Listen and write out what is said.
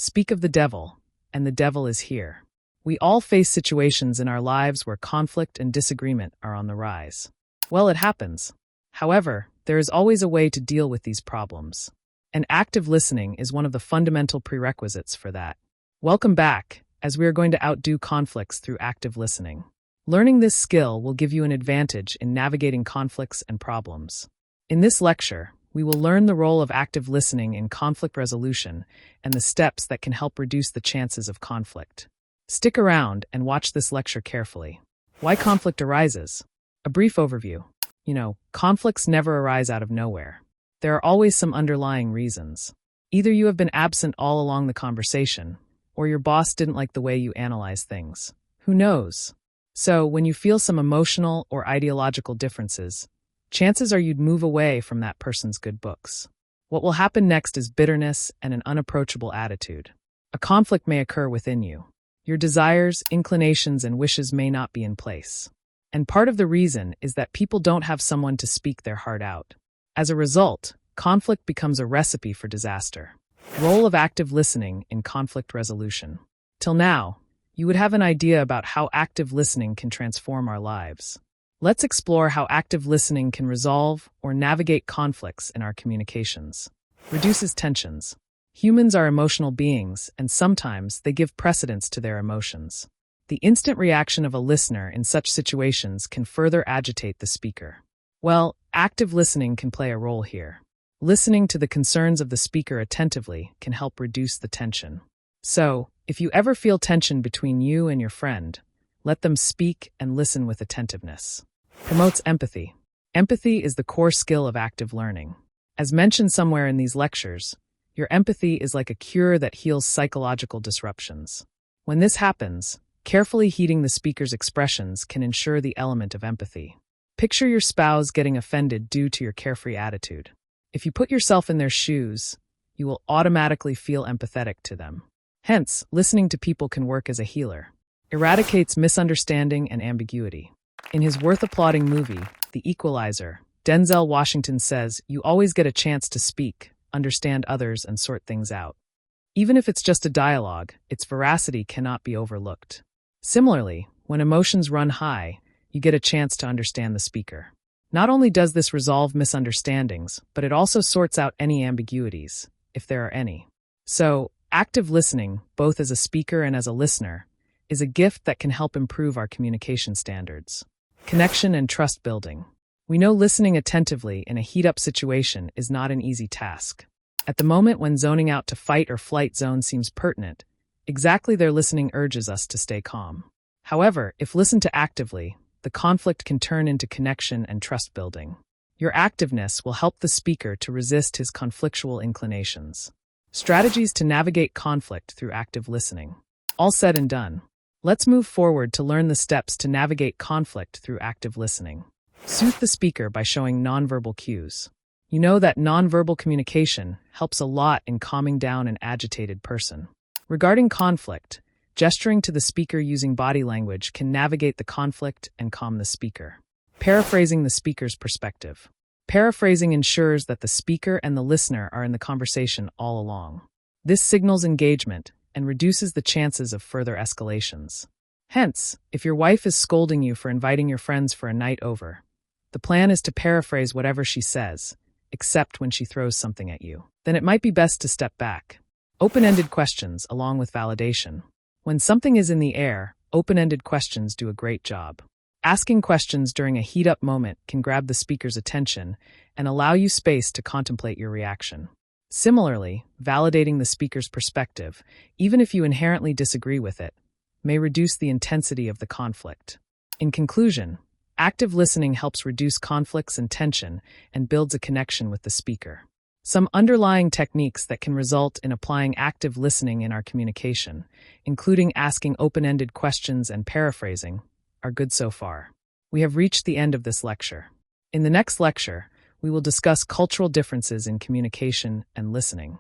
Speak of the devil, and the devil is here. We all face situations in our lives where conflict and disagreement are on the rise. Well, it happens. However, there is always a way to deal with these problems. And active listening is one of the fundamental prerequisites for that. Welcome back, as we are going to outdo conflicts through active listening. Learning this skill will give you an advantage in navigating conflicts and problems. In this lecture, we will learn the role of active listening in conflict resolution and the steps that can help reduce the chances of conflict. Stick around and watch this lecture carefully. Why conflict arises? A brief overview. Conflicts never arise out of nowhere. There are always some underlying reasons. Either you have been absent all along the conversation, or your boss didn't like the way you analyze things. Who knows? So, when you feel some emotional or ideological differences, chances are you'd move away from that person's good books. What will happen next is bitterness and an unapproachable attitude. A conflict may occur within you. Your desires, inclinations, and wishes may not be in place. And part of the reason is that people don't have someone to speak their heart out. As a result, conflict becomes a recipe for disaster. Role of active listening in conflict resolution. Till now, you would have an idea about how active listening can transform our lives. Let's explore how active listening can resolve or navigate conflicts in our communications. Reduces tensions. Humans are emotional beings, and sometimes they give precedence to their emotions. The instant reaction of a listener in such situations can further agitate the speaker. Well, active listening can play a role here. Listening to the concerns of the speaker attentively can help reduce the tension. So, if you ever feel tension between you and your friend, let them speak and listen with attentiveness. Promotes empathy. Empathy is the core skill of active learning. As mentioned somewhere in these lectures, your empathy is like a cure that heals psychological disruptions. When this happens, carefully heeding the speaker's expressions can ensure the element of empathy. Picture your spouse getting offended due to your carefree attitude. If you put yourself in their shoes, you will automatically feel empathetic to them. Hence, listening to people can work as a healer. Eradicates misunderstanding and ambiguity. In his worth applauding movie, The Equalizer, Denzel Washington says, "You always get a chance to speak, understand others, and sort things out." Even if it's just a dialogue, its veracity cannot be overlooked. Similarly, when emotions run high, you get a chance to understand the speaker. Not only does this resolve misunderstandings, but it also sorts out any ambiguities, if there are any. So, active listening, both as a speaker and as a listener, is a gift that can help improve our communication standards. Connection and trust building. We know listening attentively in a heat-up situation is not an easy task. At the moment when zoning out to fight or flight zone seems pertinent, exactly their listening urges us to stay calm. However, if listened to actively, the conflict can turn into connection and trust building. Your activeness will help the speaker to resist his conflictual inclinations. Strategies to navigate conflict through active listening. All said and done. Let's move forward to learn the steps to navigate conflict through active listening. Soothe the speaker by showing nonverbal cues. You know that nonverbal communication helps a lot in calming down an agitated person. Regarding conflict, gesturing to the speaker using body language can navigate the conflict and calm the speaker. Paraphrasing the speaker's perspective. Paraphrasing ensures that the speaker and the listener are in the conversation all along. This signals engagement and reduces the chances of further escalations. Hence, if your wife is scolding you for inviting your friends for a night over, the plan is to paraphrase whatever she says, except when she throws something at you. Then it might be best to step back. Open-ended questions along with validation. When something is in the air, open-ended questions do a great job. Asking questions during a heat-up moment can grab the speaker's attention and allow you space to contemplate your reaction. Similarly, validating the speaker's perspective, even if you inherently disagree with it, may reduce the intensity of the conflict. In conclusion, active listening helps reduce conflicts and tension and builds a connection with the speaker. Some underlying techniques that can result in applying active listening in our communication, including asking open-ended questions and paraphrasing, are good so far. We have reached the end of this lecture. In the next lecture, we will discuss cultural differences in communication and listening.